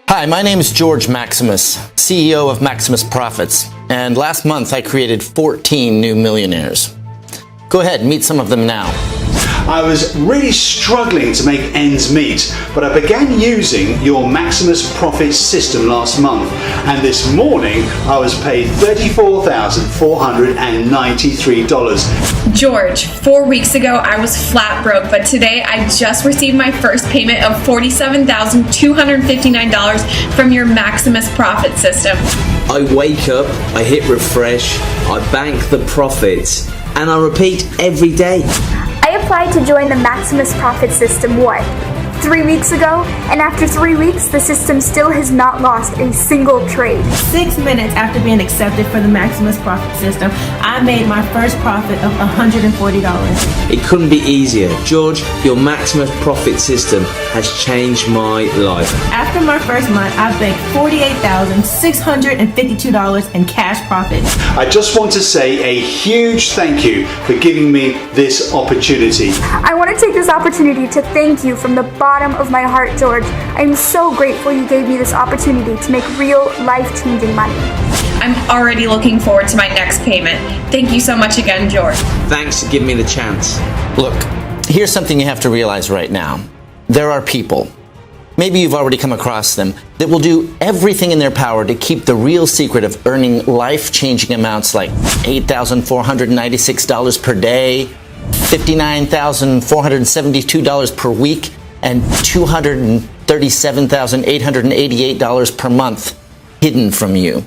Hi, my name is George Maximus, CEO of Maximus Profits, and last month I created 14 new millionaires. Go ahead, meet some of them now. I was really struggling to make ends meet, but I began using your Maximus Profits system last month, and this morning I was paid $34,493. George, 4 weeks ago I was flat broke, but today I just received my first payment of $47,259 from your Maximus Profit system. I wake up, I hit refresh, I bank the profits, and I repeat every day. I applied to join the Maximus Profit system, 3 weeks ago, and after 3 weeks, the system still has not lost a single trade. 6 minutes after being accepted for the Maximus Profit system, I made my first profit of $140. It couldn't be easier. George, your Maximus Profit system has changed my life. After my first month, I banked $48,652 in cash profit. I just want to say a huge thank you for giving me this opportunity. I want to take this opportunity to thank you from the bottom of my heart, George. I am so grateful you gave me this opportunity to make real life-changing money. I'm already looking forward to my next payment. Thank you so much again, George. Thanks for giving me the chance. Look, here's something you have to realize right now. There are people, maybe you've already come across them, that will do everything in their power to keep the real secret of earning life-changing amounts like $8,496 per day, $59,472 per week, and $237,888 per month hidden from you.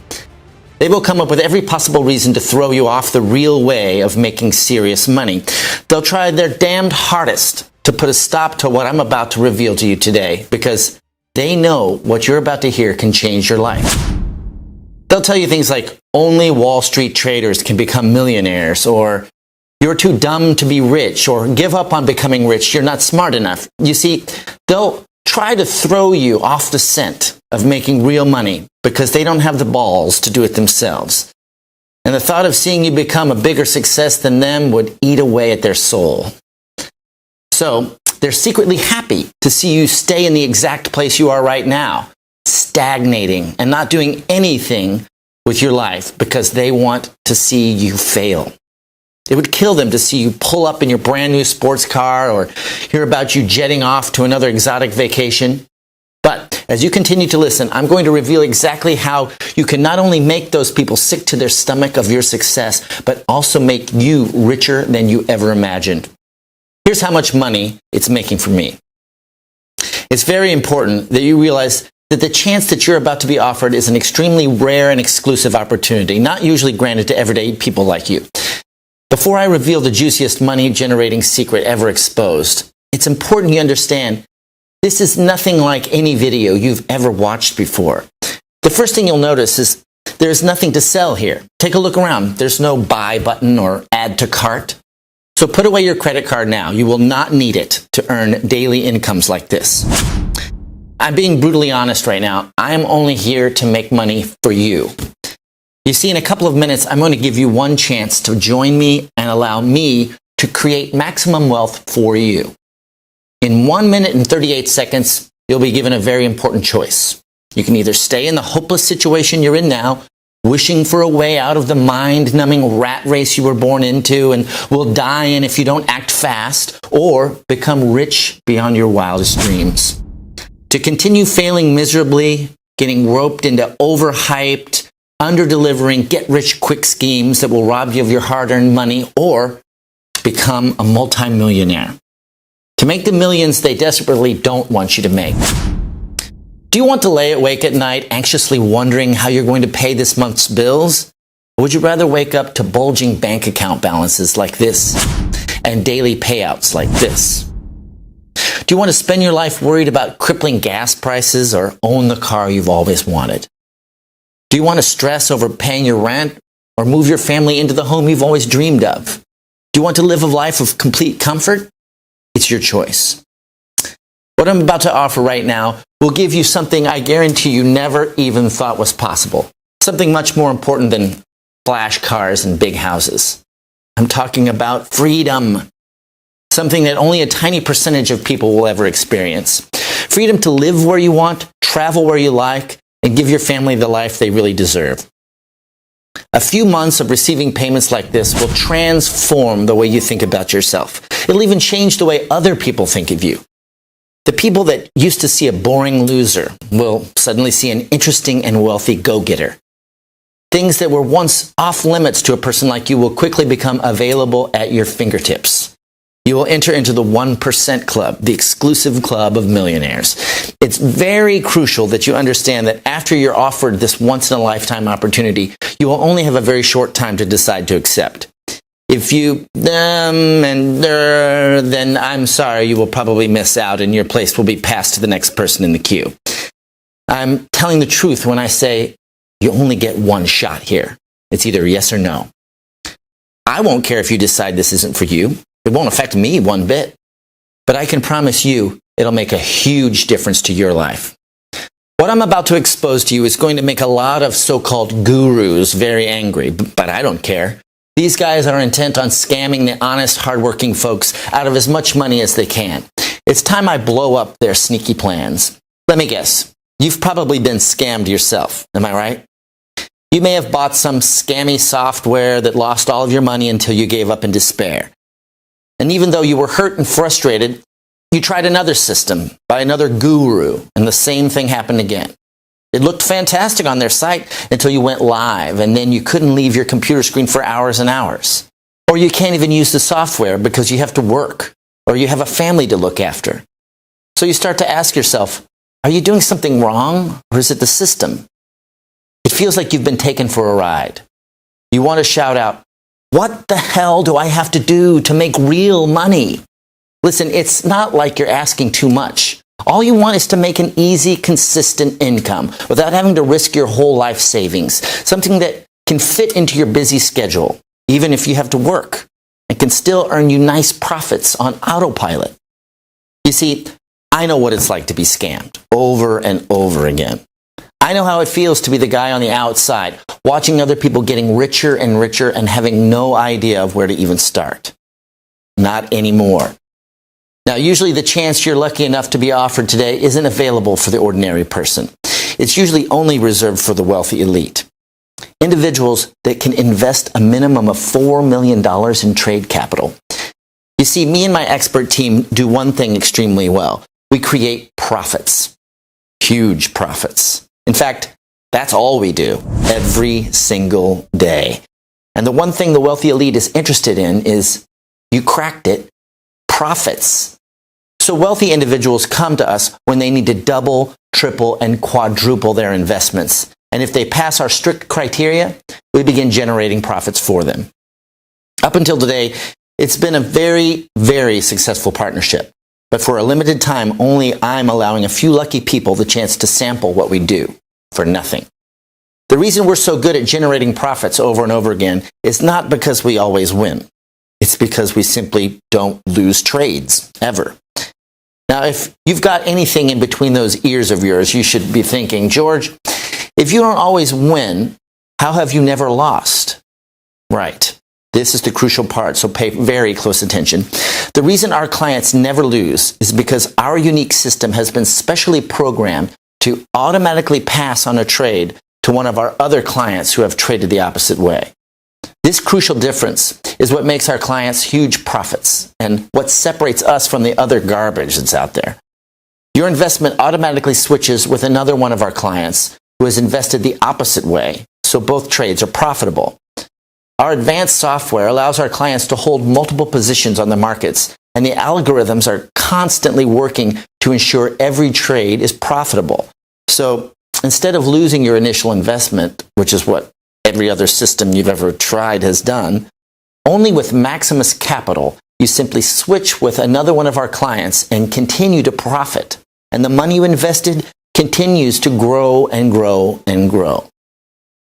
They will come up with every possible reason to throw you off the real way of making serious money. They'll try their damned hardest to put a stop to what I'm about to reveal to you today, because they know what you're about to hear can change your life. They'll tell you things like, only Wall Street traders can become millionaires, or you're too dumb to be rich, or give up on becoming rich, you're not smart enough. You see, they'll try to throw you off the scent of making real money because they don't have the balls to do it themselves. And the thought of seeing you become a bigger success than them would eat away at their soul. So they're secretly happy to see you stay in the exact place you are right now, stagnating and not doing anything with your life because they want to see you fail. It would kill them to see you pull up in your brand new sports car or hear about you jetting off to another exotic vacation. But as you continue to listen, I'm going to reveal exactly how you can not only make those people sick to their stomach of your success, but also make you richer than you ever imagined. Here's how much money it's making for me. It's very important that you realize that the chance that you're about to be offered is an extremely rare and exclusive opportunity, not usually granted to everyday people like you. Before I reveal the juiciest money-generating secret ever exposed, it's important you understand this is nothing like any video you've ever watched before. The first thing you'll notice is there's nothing to sell here. Take a look around. There's no buy button or add to cart. So put away your credit card now. You will not need it to earn daily incomes like this. I'm being brutally honest right now. I am only here to make money for you. You see, in a couple of minutes, I'm going to give you one chance to join me and allow me to create maximum wealth for you. In 1 minute and 38 seconds, you'll be given a very important choice. You can either stay in the hopeless situation you're in now, wishing for a way out of the mind-numbing rat race you were born into and will die in if you don't act fast, or become rich beyond your wildest dreams. To continue failing miserably, getting roped into overhyped, under-delivering get-rich-quick schemes that will rob you of your hard-earned money, or become a multimillionaire. To make the millions they desperately don't want you to make. Do you want to lay awake at night anxiously wondering how you're going to pay this month's bills? Or would you rather wake up to bulging bank account balances like this and daily payouts like this? Do you want to spend your life worried about crippling gas prices or own the car you've always wanted? Do you want to stress over paying your rent or move your family into the home you've always dreamed of? Do you want to live a life of complete comfort? It's your choice. What I'm about to offer right now will give you something I guarantee you never even thought was possible. Something much more important than flash cars and big houses. I'm talking about freedom. Something that only a tiny percentage of people will ever experience. Freedom to live where you want, travel where you like, and give your family the life they really deserve. A few months of receiving payments like this will transform the way you think about yourself. It'll even change the way other people think of you. The people that used to see a boring loser will suddenly see an interesting and wealthy go-getter. Things that were once off limits to a person like you will quickly become available at your fingertips. You will enter into the 1% club, the exclusive club of millionaires. It's very crucial that you understand that after you're offered this once-in-a-lifetime opportunity, you will only have a very short time to decide to accept. If you then I'm sorry, you will probably miss out and your place will be passed to the next person in the queue. I'm telling the truth when I say you only get one shot here. It's either yes or no. I won't care if you decide this isn't for you. It won't affect me one bit. But I can promise you it'll make a huge difference to your life. What I'm about to expose to you is going to make a lot of so-called gurus very angry, but I don't care. These guys are intent on scamming the honest, hardworking folks out of as much money as they can. It's time I blow up their sneaky plans. Let me guess. You've probably been scammed yourself. Am I right? You may have bought some scammy software that lost all of your money until you gave up in despair. And even though you were hurt and frustrated, you tried another system by another guru, and the same thing happened again. It looked fantastic on their site until you went live, and then you couldn't leave your computer screen for hours and hours. Or you can't even use the software because you have to work, or you have a family to look after. So you start to ask yourself, are you doing something wrong, or is it the system? It feels like you've been taken for a ride. You want to shout out, what the hell do I have to do to make real money? Listen, it's not like you're asking too much. All you want is to make an easy, consistent income without having to risk your whole life savings, something that can fit into your busy schedule, even if you have to work, and can still earn you nice profits on autopilot. You see, I know what it's like to be scammed over and over again. I know how it feels to be the guy on the outside, watching other people getting richer and richer and having no idea of where to even start. Not anymore. Now, usually the chance you're lucky enough to be offered today isn't available for the ordinary person. It's usually only reserved for the wealthy elite. Individuals that can invest a minimum of $4 million in trade capital. You see, me and my expert team do one thing extremely well. We create profits. Huge profits. In fact, that's all we do every single day. And the one thing the wealthy elite is interested in is, you cracked it, profits. So wealthy individuals come to us when they need to double, triple, and quadruple their investments. And if they pass our strict criteria, we begin generating profits for them. Up until today, it's been a very, very successful partnership. But for a limited time, only I'm allowing a few lucky people the chance to sample what we do for nothing. The reason we're so good at generating profits over and over again is not because we always win. It's because we simply don't lose trades, ever. Now, if you've got anything in between those ears of yours, you should be thinking, George, if you don't always win, how have you never lost? Right. This is the crucial part, so pay very close attention. The reason our clients never lose is because our unique system has been specially programmed to automatically pass on a trade to one of our other clients who have traded the opposite way. This crucial difference is what makes our clients huge profits and what separates us from the other garbage that's out there. Your investment automatically switches with another one of our clients who has invested the opposite way, so both trades are profitable. Our advanced software allows our clients to hold multiple positions on the markets, and the algorithms are constantly working to ensure every trade is profitable. So instead of losing your initial investment, which is what every other system you've ever tried has done, only with Maximus Capital, you simply switch with another one of our clients and continue to profit. And the money you invested continues to grow and grow and grow.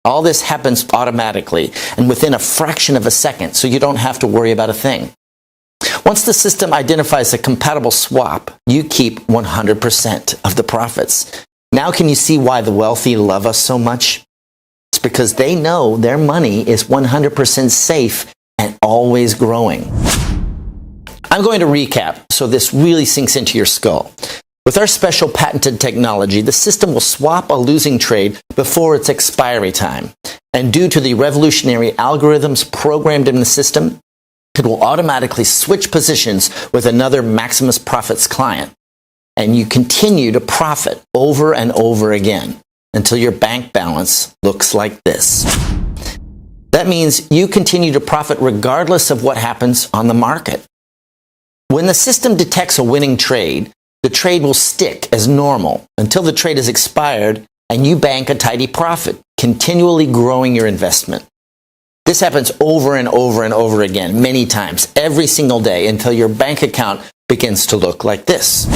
All this happens automatically and within a fraction of a second, so you don't have to worry about a thing. Once the system identifies a compatible swap, you keep 100% of the profits. Now can you see why the wealthy love us so much? It's because they know their money is 100% safe and always growing. I'm going to recap so this really sinks into your skull. With our special patented technology, the system will swap a losing trade before its expiry time. And due to the revolutionary algorithms programmed in the system, it will automatically switch positions with another Maximus Profits client. And you continue to profit over and over again until your bank balance looks like this. That means you continue to profit regardless of what happens on the market. When the system detects a winning trade, the trade will stick as normal until the trade is expired and you bank a tidy profit, continually growing your investment. This happens over and over and over again, many times, every single day, until your bank account begins to look like this.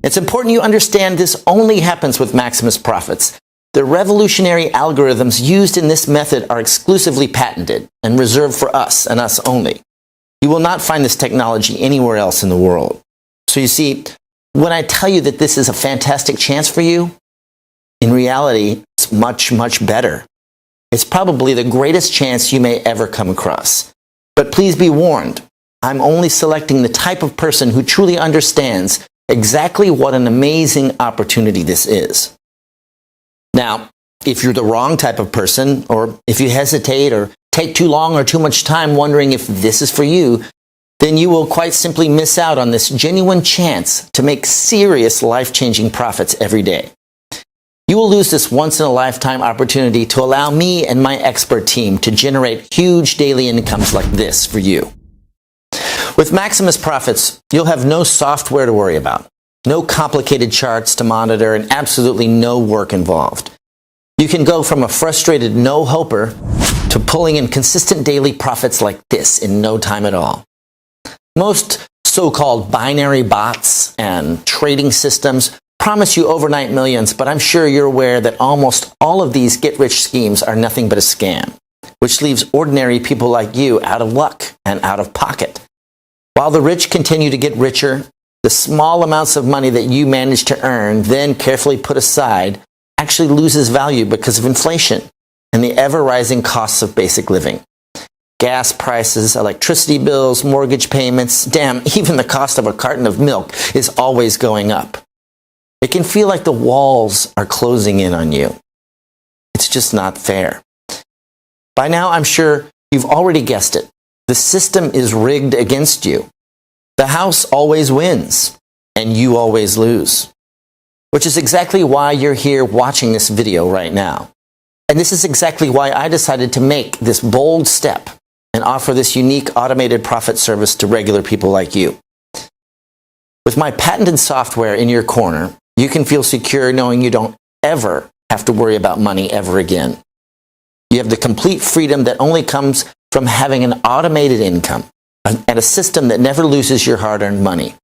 It's important you understand this only happens with Maximus Profits. The revolutionary algorithms used in this method are exclusively patented and reserved for us and us only. You will not find this technology anywhere else in the world. So you see, when I tell you that this is a fantastic chance for you, in reality, it's much, much better. It's probably the greatest chance you may ever come across. But please be warned, I'm only selecting the type of person who truly understands exactly what an amazing opportunity this is. Now, if you're the wrong type of person, or if you hesitate or take too long or too much time wondering if this is for you, then you will quite simply miss out on this genuine chance to make serious life-changing profits every day. You will lose this once-in-a-lifetime opportunity to allow me and my expert team to generate huge daily incomes like this for you. With Maximus Profits, you'll have no software to worry about, no complicated charts to monitor, and absolutely no work involved. You can go from a frustrated no-hoper to pulling in consistent daily profits like this in no time at all. Most so-called binary bots and trading systems promise you overnight millions, but I'm sure you're aware that almost all of these get-rich schemes are nothing but a scam, which leaves ordinary people like you out of luck and out of pocket. While the rich continue to get richer, the small amounts of money that you manage to earn, then carefully put aside, actually loses value because of inflation and the ever-rising costs of basic living. Gas prices, electricity bills, mortgage payments, damn, even the cost of a carton of milk is always going up. It can feel like the walls are closing in on you. It's just not fair. By now, I'm sure you've already guessed it. The system is rigged against you. The house always wins, and you always lose. Which is exactly why you're here watching this video right now. And this is exactly why I decided to make this bold step and offer this unique automated profit service to regular people like you. With my patented software in your corner, you can feel secure knowing you don't ever have to worry about money ever again. You have the complete freedom that only comes from having an automated income and a system that never loses your hard-earned money.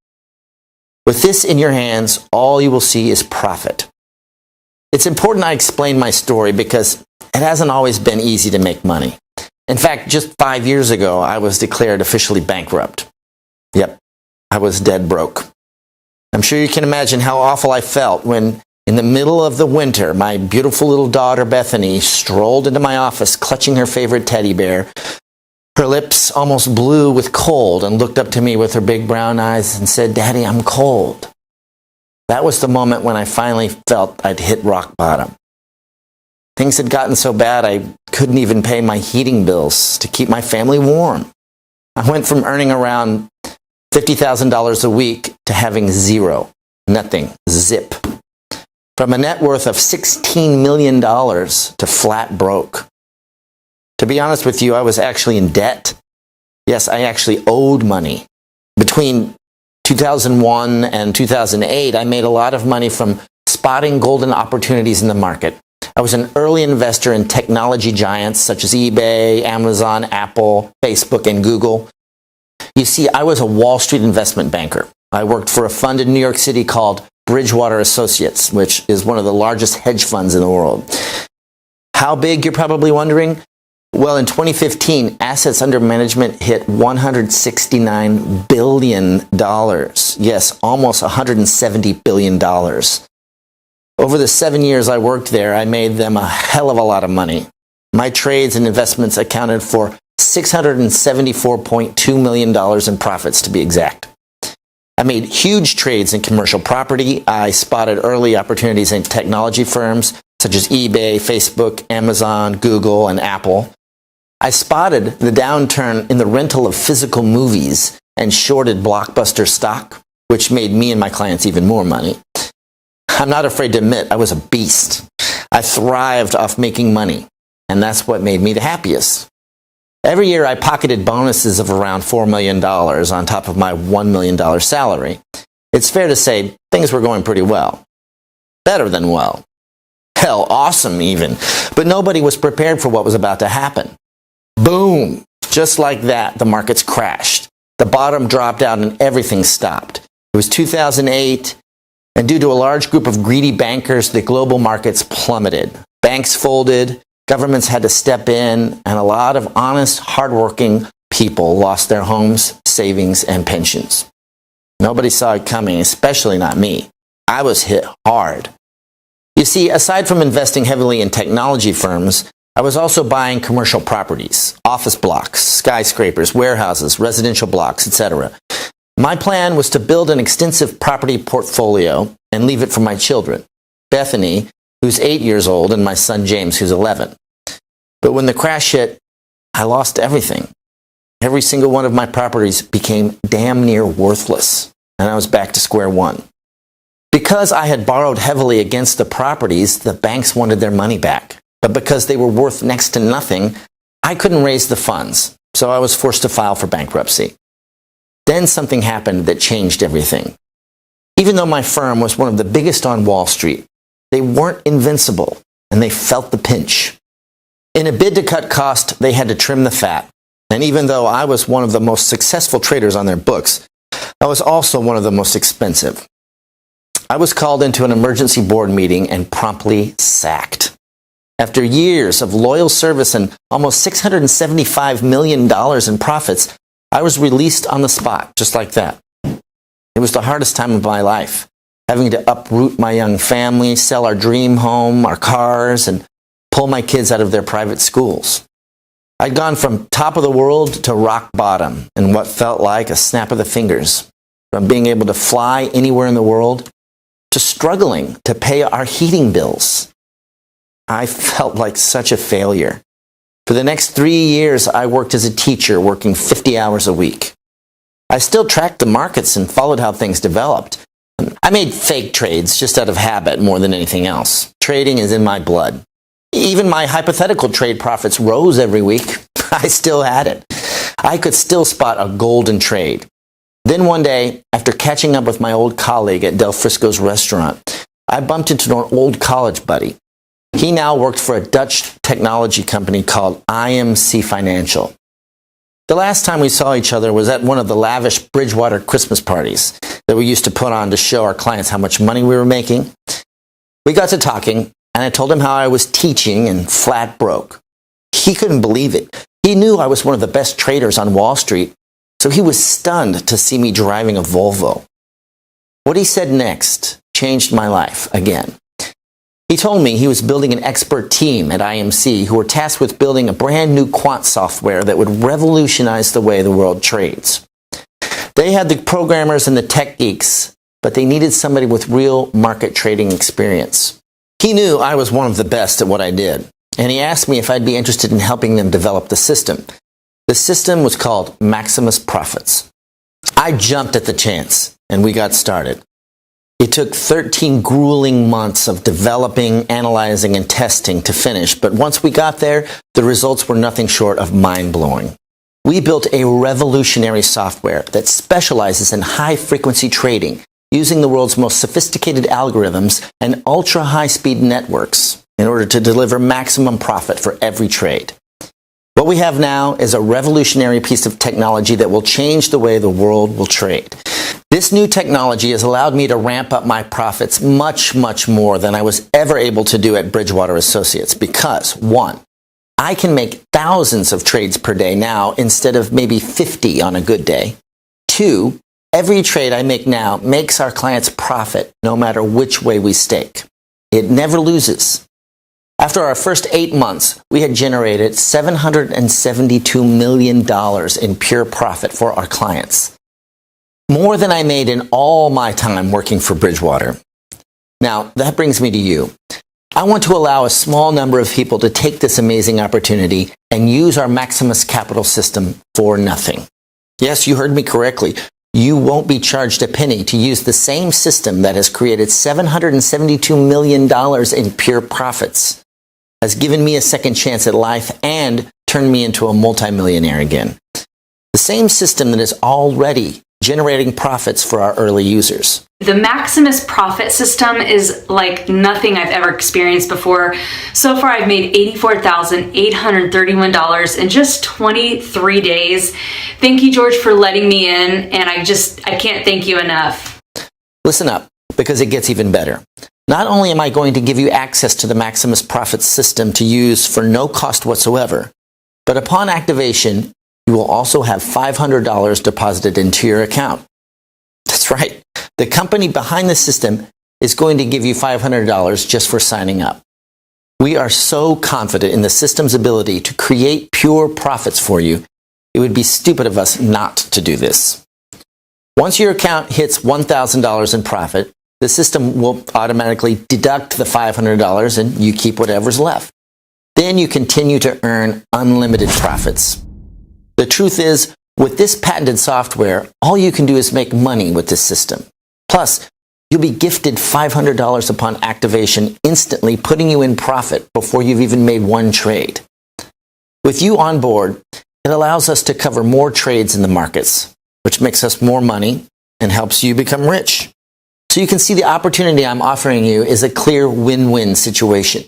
With this in your hands, all you will see is profit. It's important I explain my story because it hasn't always been easy to make money. In fact, just 5 years ago, I was declared officially bankrupt. Yep, I was dead broke. I'm sure you can imagine how awful I felt when, in the middle of the winter, my beautiful little daughter, Bethany, strolled into my office clutching her favorite teddy bear. Her lips almost blue with cold and looked up to me with her big brown eyes and said, "Daddy, I'm cold." That was the moment when I finally felt I'd hit rock bottom. Things had gotten so bad I couldn't even pay my heating bills to keep my family warm. I went from earning around $50,000 a week to having zero, nothing, zip. From a net worth of $16 million to flat broke. To be honest with you, I was actually in debt. Yes, I actually owed money. Between 2001 and 2008, I made a lot of money from spotting golden opportunities in the market. I was an early investor in technology giants such as eBay, Amazon, Apple, Facebook, and Google. You see, I was a Wall Street investment banker. I worked for a fund in New York City called Bridgewater Associates, which is one of the largest hedge funds in the world. How big, you're probably wondering? Well, in 2015, assets under management hit $169 billion. Yes, almost $170 billion. Over the 7 years I worked there, I made them a hell of a lot of money. My trades and investments accounted for $674.2 million in profits, to be exact. I made huge trades in commercial property. I spotted early opportunities in technology firms such as eBay, Facebook, Amazon, Google, and Apple. I spotted the downturn in the rental of physical movies and shorted Blockbuster stock, which made me and my clients even more money. I'm not afraid to admit I was a beast. I thrived off making money, and that's what made me the happiest. Every year I pocketed bonuses of around $4 million on top of my $1 million salary. It's fair to say things were going pretty well. Better than well. Hell, awesome even. But nobody was prepared for what was about to happen. Boom! Just like that, the markets crashed. The bottom dropped out and everything stopped. It was 2008, and due to a large group of greedy bankers, the global markets plummeted. Banks folded, governments had to step in, and a lot of honest, hardworking people lost their homes, savings, and pensions. Nobody saw it coming, especially not me. I was hit hard. You see, aside from investing heavily in technology firms, I was also buying commercial properties, office blocks, skyscrapers, warehouses, residential blocks, etc. My plan was to build an extensive property portfolio and leave it for my children, Bethany, who's 8 years old, and my son James, who's 11. But when the crash hit, I lost everything. Every single one of my properties became damn near worthless, and I was back to square one. Because I had borrowed heavily against the properties, the banks wanted their money back. But because they were worth next to nothing, I couldn't raise the funds, so I was forced to file for bankruptcy. Then something happened that changed everything. Even though my firm was one of the biggest on Wall Street, they weren't invincible, and they felt the pinch. In a bid to cut cost, they had to trim the fat. And even though I was one of the most successful traders on their books, I was also one of the most expensive. I was called into an emergency board meeting and promptly sacked. After years of loyal service and almost $675 million in profits, I was released on the spot, just like that. It was the hardest time of my life, having to uproot my young family, sell our dream home, our cars, and pull my kids out of their private schools. I'd gone from top of the world to rock bottom in what felt like a snap of the fingers, from being able to fly anywhere in the world to struggling to pay our heating bills. I felt like such a failure. For the next 3 years, I worked as a teacher, working 50 hours a week. I still tracked the markets and followed how things developed. I made fake trades just out of habit more than anything else. Trading is in my blood. Even my hypothetical trade profits rose every week. I still had it. I could still spot a golden trade. Then one day, after catching up with my old colleague at Del Frisco's restaurant, I bumped into an old college buddy. He now worked for a Dutch technology company called IMC Financial. The last time we saw each other was at one of the lavish Bridgewater Christmas parties that we used to put on to show our clients how much money we were making. We got to talking, and I told him how I was teaching and flat broke. He couldn't believe it. He knew I was one of the best traders on Wall Street, so he was stunned to see me driving a Volvo. What he said next changed my life again. He told me he was building an expert team at IMC who were tasked with building a brand new quant software that would revolutionize the way the world trades. They had the programmers and the tech geeks, but they needed somebody with real market trading experience. He knew I was one of the best at what I did, and he asked me if I'd be interested in helping them develop the system. The system was called Maximus Profits. I jumped at the chance, and we got started. It took 13 grueling months of developing, analyzing, and testing to finish, but once we got there, the results were nothing short of mind-blowing. We built a revolutionary software that specializes in high-frequency trading, using the world's most sophisticated algorithms and ultra-high-speed networks in order to deliver maximum profit for every trade. What we have now is a revolutionary piece of technology that will change the way the world will trade. This new technology has allowed me to ramp up my profits much, much more than I was ever able to do at Bridgewater Associates because, 1, I can make thousands of trades per day now instead of maybe 50 on a good day. 2, every trade I make now makes our clients profit no matter which way we stake. It never loses. After our first 8 months, we had generated $772 million in pure profit for our clients. more than I made in all my time working for Bridgewater. Now, that brings me to you. I want to allow a small number of people to take this amazing opportunity and use our Maximus Capital system for nothing. Yes, you heard me correctly. You won't be charged a penny to use the same system that has created $772 million in pure profits, has given me a second chance at life, and turned me into a multimillionaire again. The same system that is already generating profits for our early users. The Maximus profit system is like nothing I've ever experienced before. So far, I've made $84,831 in just 23 days. Thank you, George, for letting me in, and I can't thank you enough. Listen up, because it gets even better. Not only am I going to give you access to the Maximus profit system to use for no cost whatsoever, but upon activation, you will also have $500 deposited into your account. That's right. The company behind the system is going to give you $500 just for signing up. We are so confident in the system's ability to create pure profits for you, it would be stupid of us not to do this. Once your account hits $1,000 in profit, the system will automatically deduct the $500 and you keep whatever's left. Then you continue to earn unlimited profits. The truth is, with this patented software, all you can do is make money with this system. Plus, you'll be gifted $500 upon activation, instantly putting you in profit before you've even made one trade. With you on board, it allows us to cover more trades in the markets, which makes us more money and helps you become rich. So you can see the opportunity I'm offering you is a clear win-win situation.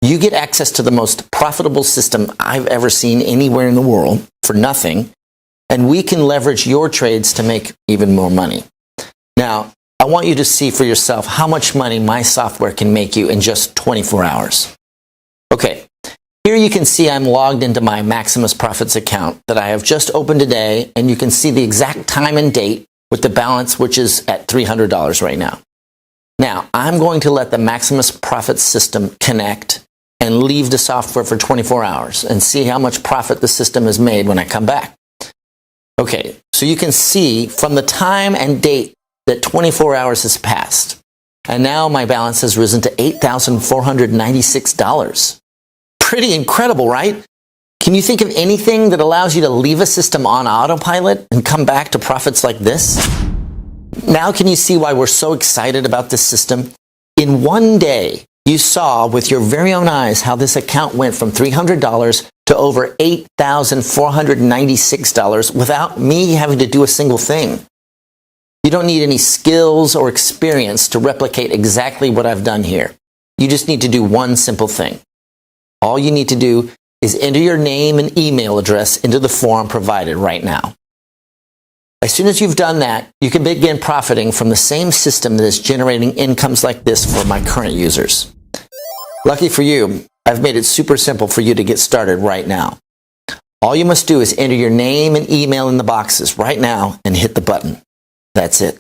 You get access to the most profitable system I've ever seen anywhere in the world for nothing, and we can leverage your trades to make even more money. Now, I want you to see for yourself how much money my software can make you in just 24 hours. Okay, here you can see I'm logged into my Maximus Profits account that I have just opened today, and you can see the exact time and date with the balance, which is at $300 right now. Now, I'm going to let the Maximus Profits system connect and leave the software for 24 hours and see how much profit the system has made when I come back. Okay, so you can see from the time and date that 24 hours has passed. And now my balance has risen to $8,496. Pretty incredible, right? Can you think of anything that allows you to leave a system on autopilot and come back to profits like this? Now can you see why we're so excited about this system? In one day, you saw with your very own eyes how this account went from $300 to over $8,496 without me having to do a single thing. You don't need any skills or experience to replicate exactly what I've done here. You just need to do one simple thing. All you need to do is enter your name and email address into the form provided right now. As soon as you've done that, you can begin profiting from the same system that is generating incomes like this for my current users. Lucky for you, I've made it super simple for you to get started right now. All you must do is enter your name and email in the boxes right now and hit the button. That's it.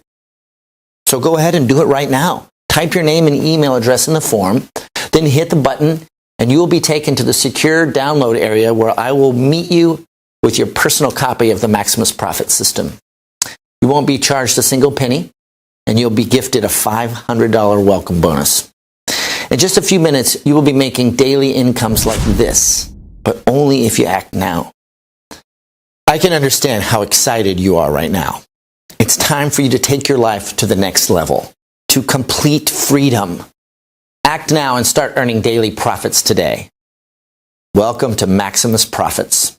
So go ahead and do it right now. Type your name and email address in the form, then hit the button, and you will be taken to the secure download area where I will meet you with your personal copy of the Maximus Profit system. You won't be charged a single penny, and you'll be gifted a $500 welcome bonus. In just a few minutes, you will be making daily incomes like this, but only if you act now. I can understand how excited you are right now. It's time for you to take your life to the next level, to complete freedom. Act now and start earning daily profits today. Welcome to Maximus Profits.